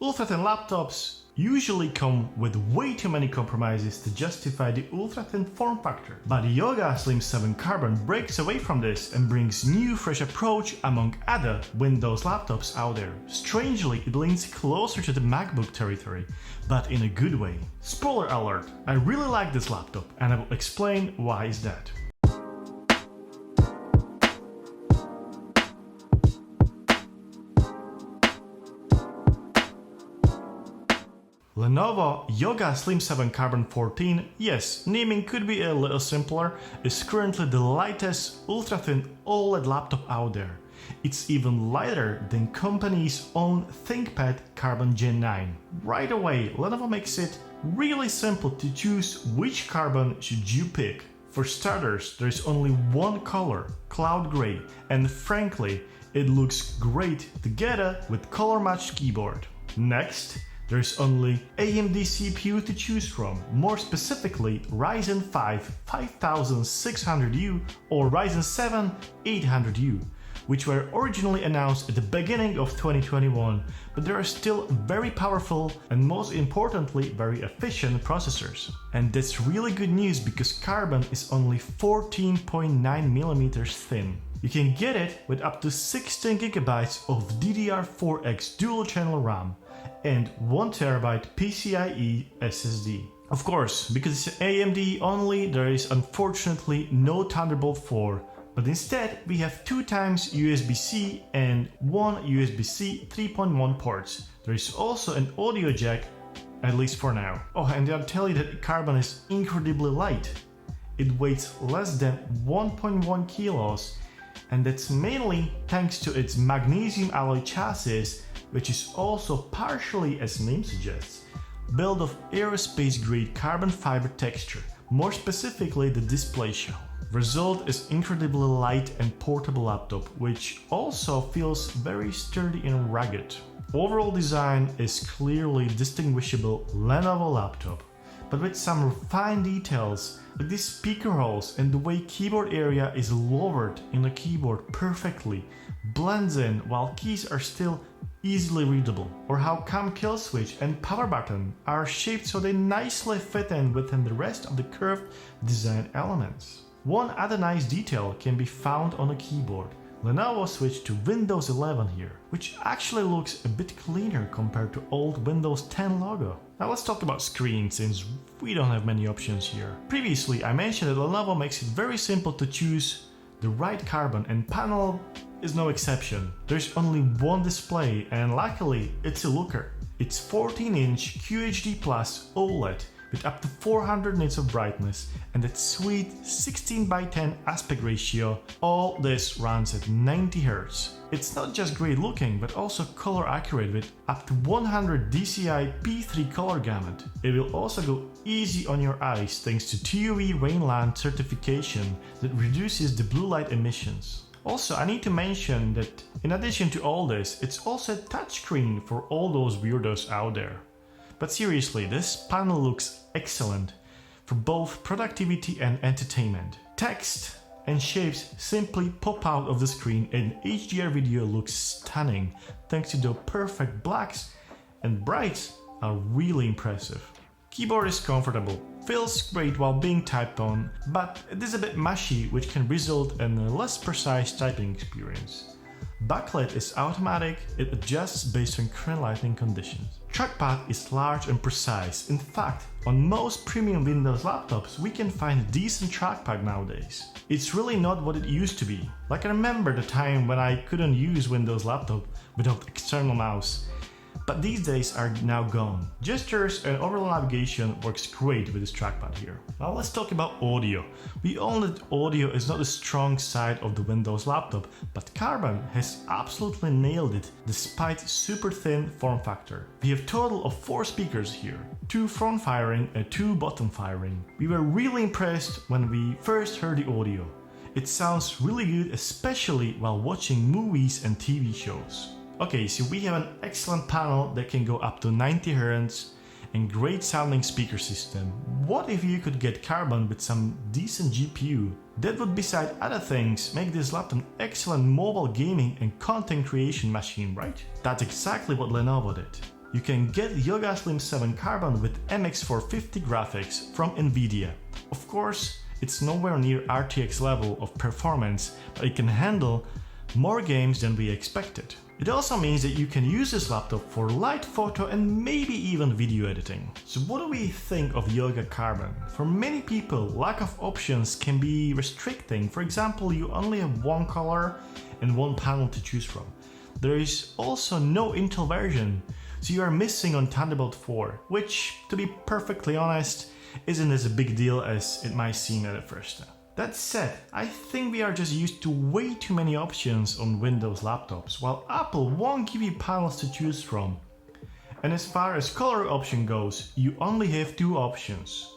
Ultra-thin laptops usually come with way too many compromises to justify the ultra-thin form factor. But the Yoga Slim 7 Carbon breaks away from this and brings new fresh approach among other Windows laptops out there. Strangely, it leans closer to the MacBook territory, but in a good way. Spoiler alert, I really like this laptop and I will explain why is that. Lenovo Yoga Slim 7 Carbon 14, yes, naming could be a little simpler, is currently the lightest ultra-thin OLED laptop out there. It's even lighter than company's own ThinkPad Carbon Gen 9. Right away, Lenovo makes it really simple to choose which carbon should you pick. For starters, there's only one color, cloud gray, and frankly, it looks great together with color-matched keyboard. Next, there's only AMD CPU to choose from, more specifically Ryzen 5 5600U or Ryzen 7 800U, which were originally announced at the beginning of 2021, but they are still very powerful and most importantly very efficient processors. And that's really good news because Carbon is only 14.9mm thin. You can get it with up to 16GB of DDR4X dual-channel RAM and 1TB PCIe SSD. Of course, because it's AMD only, there is unfortunately no Thunderbolt 4, but instead we have 2x USB-C and 1 USB-C 3.1 ports. There is also an audio jack, at least for now. Oh, and I'll tell you that Carbon is incredibly light. It weighs less than 1.1 kilos, and that's mainly thanks to its magnesium alloy chassis, which is also partially, as the name suggests, built of aerospace-grade carbon fiber texture, more specifically the display shell. Result is incredibly light and portable laptop, which also feels very sturdy and rugged. Overall design is clearly distinguishable Lenovo laptop, but with some refined details, like these speaker holes and the way keyboard area is lowered in the keyboard perfectly blends in while keys are still easily readable, or how kill switch and power button are shaped so they nicely fit in within the rest of the curved design elements. One other nice detail can be found on the keyboard. Lenovo switched to Windows 11 here, which actually looks a bit cleaner compared to old Windows 10 logo. Now let's talk about screen, since we don't have many options here. Previously I mentioned that Lenovo makes it very simple to choose the right carbon, and panel is no exception. There's only one display and luckily it's a looker. It's 14-inch QHD Plus OLED with up to 400 nits of brightness and that sweet 16:10 aspect ratio. All this runs at 90 Hz. It's not just great looking but also color accurate with up to 100 DCI P3 color gamut. It will also go easy on your eyes thanks to TUV Rainland certification that reduces the blue light emissions. Also, I need to mention that in addition to all this, it's also a touchscreen for all those weirdos out there. But seriously, this panel looks excellent for both productivity and entertainment. Text and shapes simply pop out of the screen and HDR video looks stunning thanks to the perfect blacks, and brights are really impressive. Keyboard is comfortable, feels great while being typed on, but it is a bit mushy, which can result in a less precise typing experience. Backlit is automatic, it adjusts based on current lighting conditions. Trackpad is large and precise. In fact, on most premium Windows laptops we can find a decent trackpad nowadays. It's really not what it used to be. Like I remember the time when I couldn't use Windows laptop without external mouse. But these days are now gone. Gestures and overall navigation works great with this trackpad here. Now let's talk about audio. We all know that audio is not a strong side of the Windows laptop, but Carbon has absolutely nailed it despite super thin form factor. We have a total of 4 speakers here, 2 front firing and 2 bottom firing. We were really impressed when we first heard the audio. It sounds really good, especially while watching movies and TV shows. Okay, so we have an excellent panel that can go up to 90 Hz and great sounding speaker system. What if you could get Carbon with some decent GPU? That would, beside other things, make this laptop an excellent mobile gaming and content creation machine, right? That's exactly what Lenovo did. You can get Yoga Slim 7 Carbon with MX450 graphics from Nvidia. Of course, it's nowhere near RTX level of performance, but it can handle more games than we expected. It also means that you can use this laptop for light photo and maybe even video editing. So what do we think of Yoga Carbon? For many people, lack of options can be restricting. For example, you only have one color and one panel to choose from. There is also no Intel version, so you are missing on Thunderbolt 4, which, to be perfectly honest, isn't as a big deal as it might seem at first. That said, I think we are just used to way too many options on Windows laptops, while Apple won't give you panels to choose from. And as far as color option goes, you only have 2 options.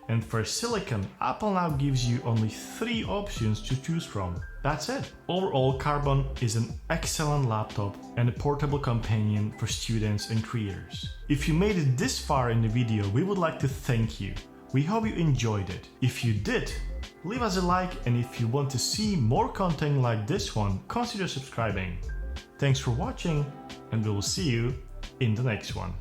And for silicon, Apple now gives you only 3 options to choose from. That's it. Overall, Carbon is an excellent laptop and a portable companion for students and creators. If you made it this far in the video, we would like to thank you. We hope you enjoyed it. If you did, leave us a like, and if you want to see more content like this one, consider subscribing. Thanks for watching, and we will see you in the next one.